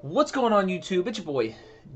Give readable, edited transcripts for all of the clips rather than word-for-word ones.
What's going on YouTube? It's your boy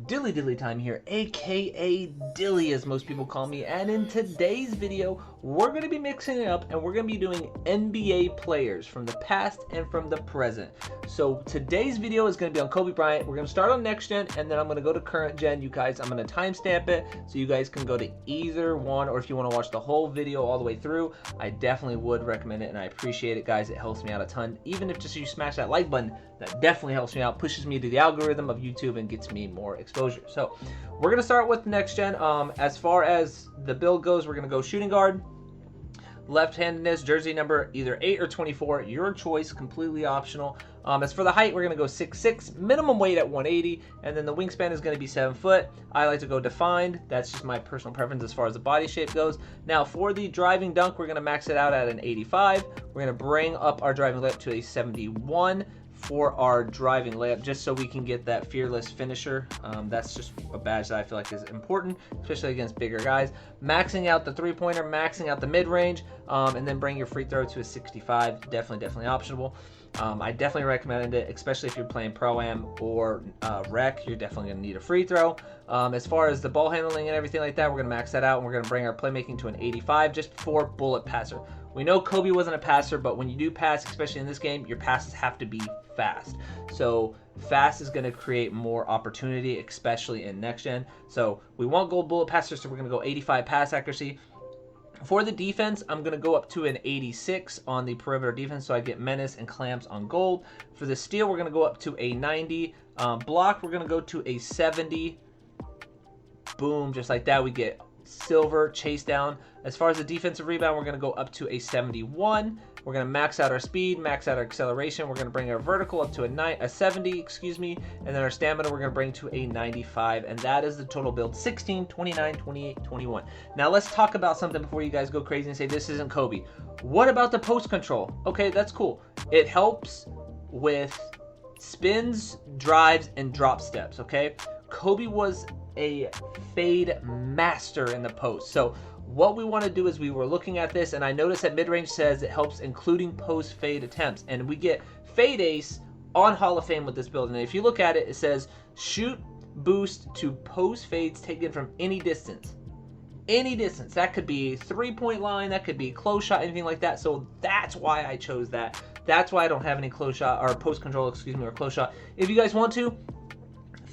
Dilly Time here, aka Dilly as most people call me, and in today's video we're going to be mixing it up and we're going to be doing NBA players from the past and from the present. So today's video is going to be on Kobe Bryant. We're going to start on next gen and then I'm going to go to current gen. You guys, I'm going to timestamp it so you guys can go to either one, or if you want to watch the whole video all the way through, I definitely would recommend it and I appreciate it, guys. It helps me out a ton. Even if just you smash that like button, that definitely helps me out, pushes me to the algorithm of YouTube and gets me more exposure. So we're gonna start with next gen. As far as the build goes, we're gonna go shooting guard, left-handedness, jersey number either 8 or 24, your choice, completely optional. As for the height, we're gonna go 6'6", minimum weight at 180, and then the wingspan is gonna be 7 foot. I like to go defined. That's just my personal preference as far as the body shape goes. Now for the driving dunk, we're gonna max it out at an 85. We're gonna bring up our driving layup to a 71 for our driving layup, just so we can get that fearless finisher. That's just a badge that I feel like is important, especially against bigger guys. Maxing out the three-pointer, maxing out the mid-range, and then bring your free throw to a 65. Definitely optional. I definitely recommend it, especially if you're playing Pro-Am or Rec. You're definitely going to need a free throw. As far as the ball handling and everything like that, we're going to max that out, and we're going to bring our playmaking to an 85 just for bullet passer. We know Kobe wasn't a passer, but when you do pass, especially in this game, your passes have to be fast. So fast is going to create more opportunity, especially in next gen. So we want gold bullet passers, so we're going to go 85 pass accuracy. For the defense, I'm going to go up to an 86 on the perimeter defense, so I get menace and clamps on gold. For the steal, we're going to go up to a 90. Block, we're going to go to a 70. Boom, just like that, we get silver chase down. As far as the defensive rebound, we're going to go up to a 71. We're going to max out our speed, max out our acceleration. We're going to bring our vertical up to a 70, and then our stamina we're going to bring to a 95, and that is the total build: 16, 29, 28, 21. Now let's talk about something before you guys go crazy and say this isn't Kobe. What about the post control? Okay, that's cool. It helps with spins, drives, and drop steps, okay? Kobe was a fade master in the post. So what we want to do is, we were looking at this and I noticed that mid-range says it helps including post fade attempts, and we get fade ace on Hall of Fame with this build. And if you look at it, it says shoot boost to post fades taken from any distance. Any distance. That could be 3-point line, that could be close shot, anything like that. So that's why I chose that. That's why I don't have any close shot or post control, excuse me, or close shot. If you guys want to,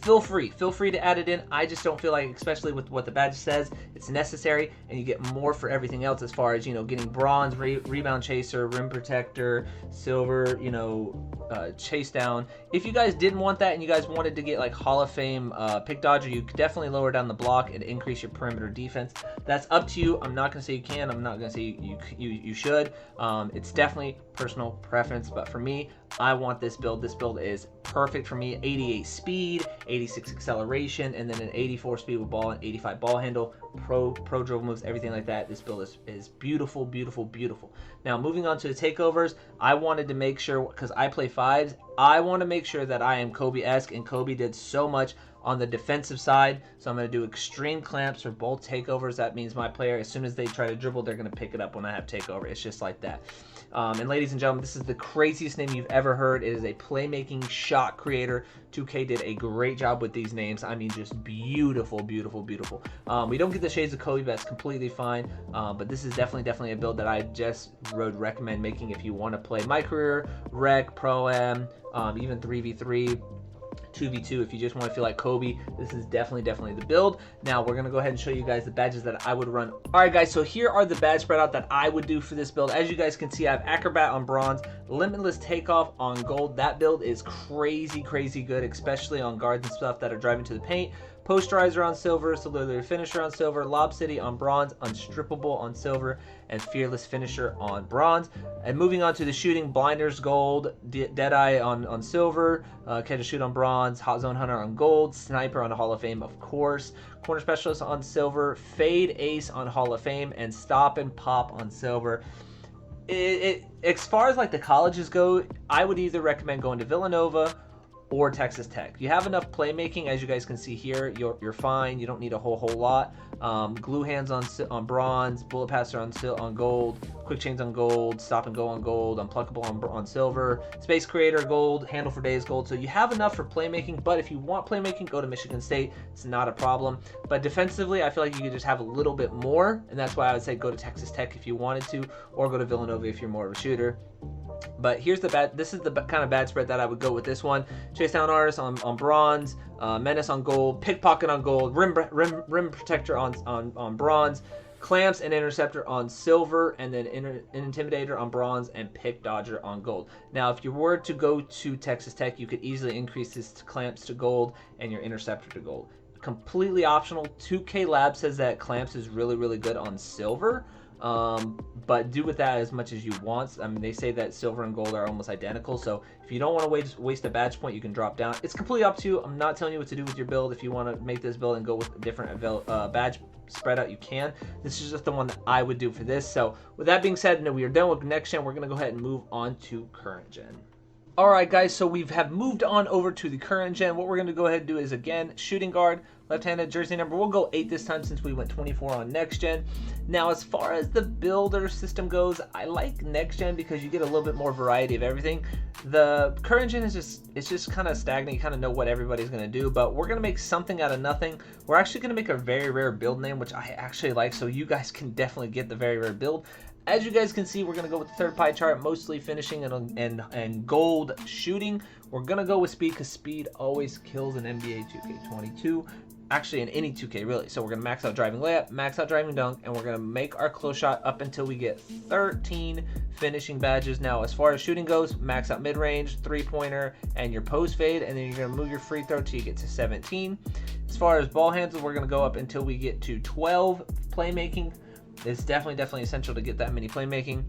feel free to add it in. I just don't feel like, especially with what the badge says, it's necessary, and you get more for everything else as far as, you know, getting bronze, rebound chaser, rim protector, silver, you know, chase down. If you guys didn't want that and you guys wanted to get like Hall of Fame pick dodger, you could definitely lower down the block and increase your perimeter defense. That's up to you. I'm not gonna say you can, I'm not gonna say you should. It's definitely personal preference, but for me, I want this build. This build is perfect for me. 88 speed, 86 acceleration, and then an 84 speed with ball and 85 ball handle, pro dribble moves, everything like that. This build is beautiful. Now moving on to the takeovers, I wanted to make sure, because I play fives, I want to make sure that I am Kobe-esque, and Kobe did so much on the defensive side. So I'm going to do extreme clamps for both takeovers. That means my player, as soon as they try to dribble, they're going to pick it up when I have takeover. It's just like that. And ladies and gentlemen, this is the craziest name you've ever heard. It is a playmaking shot creator. 2K did a great job with these names. I mean, just beautiful. We don't get the shades of Kobe, but that's completely fine. But this is definitely a build that I just would recommend making if you want to play my career, Rec, Pro-Am, even 3v3. 2v2, if you just want to feel like Kobe, this is definitely the build. Now we're gonna go ahead and show you guys the badges that I would run. All right guys, so here are the badge spread out that I would do for this build. As you guys can see, I have Acrobat on bronze, Limitless Takeoff on gold. That build is crazy good, especially on guards and stuff that are driving to the paint. Posterizer on silver, Solidarity Finisher on silver, Lob City on bronze, Unstrippable on silver, and Fearless Finisher on bronze. And moving on to the shooting, Blinders gold, Deadeye on silver, Catch and Shoot on bronze, Hot Zone Hunter on gold, Sniper on Hall of Fame, of course, Corner Specialist on silver, Fade Ace on Hall of Fame, and Stop and Pop on silver. As far as like the colleges go, I would either recommend going to Villanova or Texas Tech. You have enough playmaking, as you guys can see here. You're fine. You don't need a whole lot. Glue hands on bronze, bullet passer on gold, quick chains on gold, stop and go on gold, unpluckable on silver, space creator gold, handle for days gold. So you have enough for playmaking, but if you want playmaking, go to Michigan State. It's not a problem. But defensively, I feel like you could just have a little bit more, and that's why I would say go to Texas Tech if you wanted to, or go to Villanova if you're more of a shooter. But here's the bad. This is the kind of bad spread that I would go with this one. Chase down artist on bronze, menace on gold, pickpocket on gold, rim protector on bronze, clamps and interceptor on silver, and then intimidator on bronze and pick dodger on gold. Now, if you were to go to Texas Tech, you could easily increase this to clamps to gold and your interceptor to gold. Completely optional. 2K Lab says that clamps is really good on silver. But do with that as much as you want. I mean, they say that silver and gold are almost identical, so if you don't want to waste a badge point, you can drop down. It's completely up to you. I'm not telling you what to do with your build. If you want to make this build and go with a different badge spread out, you can. This is just the one that I would do for this. So with that being said, we are done with next gen. We're going to go ahead and move on to current gen. Alright guys, so we have moved on over to the current gen. What we're going to go ahead and do is, again, shooting guard, left-handed, jersey number. We'll go 8 this time since we went 24 on next gen. Now, as far as the builder system goes, I like next gen because you get a little bit more variety of everything. The current gen is just kind of stagnant. You kind of know what everybody's going to do, but we're going to make something out of nothing. We're actually going to make a very rare build name, which I actually like, so you guys can definitely get the very rare build. As you guys can see, we're going to go with the third pie chart, mostly finishing and gold shooting. We're going to go with speed because speed always kills in NBA 2K22. Actually, in any 2K, really. So we're going to max out driving layup, max out driving dunk, and we're going to make our close shot up until we get 13 finishing badges. Now, as far as shooting goes, max out mid-range, three-pointer, and your post fade, and then you're going to move your free throw till you get to 17. As far as ball handles, we're going to go up until we get to 12 playmaking. It's definitely essential to get that many playmaking.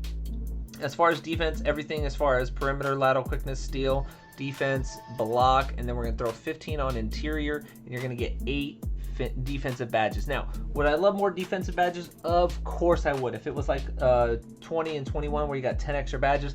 As far as defense, everything as far as perimeter, lateral quickness, steal, defense, block, and then we're going to throw 15 on interior, and you're going to get 8 defensive badges. Now, would I love more defensive badges? Of course I would. If it was like 20 and 21 where you got 10 extra badges,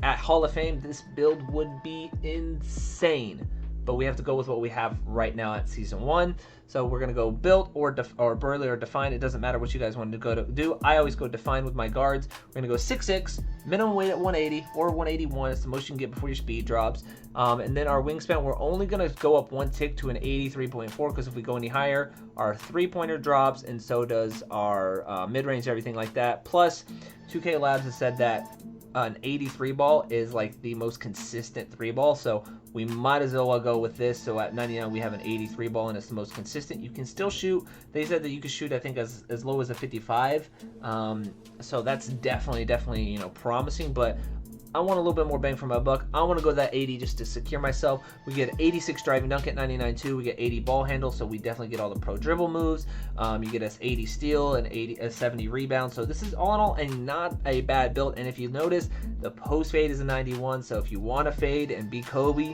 at Hall of Fame, this build would be insane. But we have to go with what we have right now at Season 1. So we're going to go built or burly or define. It doesn't matter what you guys want to go to do. I always go define with my guards. We're going to go 6'6", minimum weight at 180 or 181. It's the most you can get before your speed drops. And then our wingspan, we're only going to go up 1 tick to an 83.4 because if we go any higher, our three-pointer drops and so does our mid-range, everything like that. Plus, 2K Labs has said that an 83 ball is like the most consistent 3 ball, so we might as well go with this. So at 99 we have an 83 ball and it's the most consistent. You can still shoot, they said that you can shoot I think as low as a 55, so that's definitely, you know, promising, but I want a little bit more bang for my buck. I want to go that 80 just to secure myself. We get 86 driving dunk at 99 too. We get 80 ball handle, so we definitely get all the pro dribble moves. You get us 80 steal and 70 rebound. So this is all in all not a bad build. And if you notice, the post fade is a 91. So if you want to fade and be Kobe,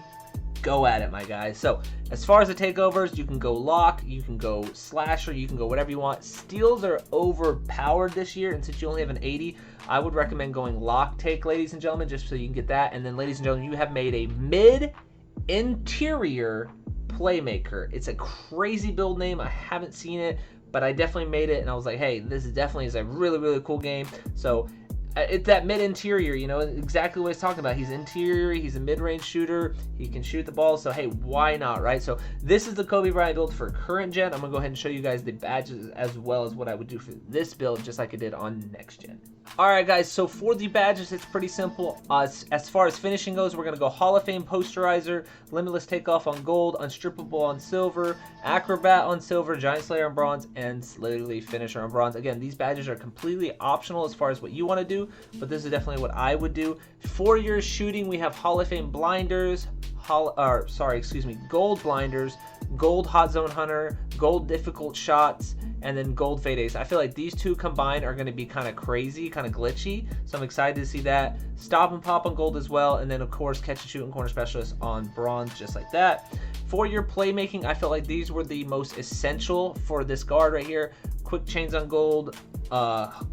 go at it, my guys. So as far as the takeovers, you can go lock, you can go slasher, you can go whatever you want. Steals are overpowered this year, and since you only have an 80, I would recommend going lock take, ladies and gentlemen, just so you can get that. And then, ladies and gentlemen, you have made a mid-interior playmaker. It's a crazy build name. I haven't seen it, but I definitely made it, and I was like, hey, this is definitely a really cool game. So it's that mid-interior, you know, exactly what he's talking about. He's interior, he's a mid-range shooter, he can shoot the ball, so hey, why not, right? So this is the Kobe Bryant build for current gen. I'm going to go ahead and show you guys the badges as well as what I would do for this build, just like I did on next gen. Alright guys, so for the badges, it's pretty simple. As far as finishing goes, we're going to go Hall of Fame Posterizer, Limitless Takeoff on gold, Unstrippable on silver, Acrobat on silver, Giant Slayer on bronze, and literally Finisher on bronze. Again, these badges are completely optional as far as what you want to do, but this is definitely what I would do. For your shooting, we have Hall of Fame Blinders, gold blinders, gold hot zone hunter, gold difficult shots, and then gold fade ace. I feel like these two combined are going to be kind of crazy, kind of glitchy, so I'm excited to see that. Stop and pop on gold as well, and then of course catch and shoot and corner specialist on bronze, just like that. For your playmaking, I felt like these were the most essential for this guard right here. Quick chains on gold,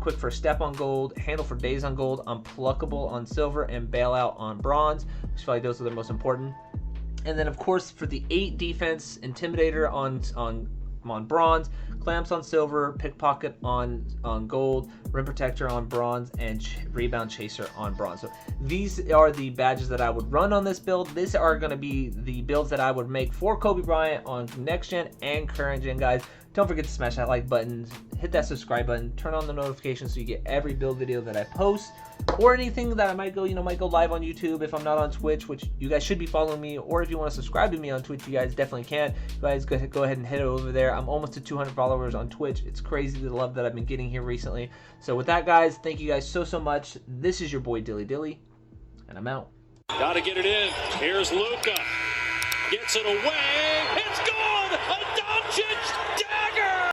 quick for step on gold, handle for days on gold, unpluckable on silver, and bailout on bronze. I just feel like those are the most important. And then, of course, for the 8 defense, Intimidator on bronze, Clamps on silver, Pickpocket on gold, Rim Protector on bronze, and Rebound Chaser on bronze. So these are the badges that I would run on this build. These are going to be the builds that I would make for Kobe Bryant on next gen and current gen, guys. Don't forget to smash that like button, hit that subscribe button, turn on the notifications so you get every build video that I post, or anything that I might go live on YouTube if I'm not on Twitch, which you guys should be following me, or if you want to subscribe to me on Twitch, you guys definitely can. You guys go ahead and head over there. I'm almost to 200 followers on Twitch. It's crazy the love that I've been getting here recently. So with that, guys, thank you guys so much. This is your boy Dilly Dilly, and I'm out. Gotta get it in. Here's Luka. Gets it away. It's gone.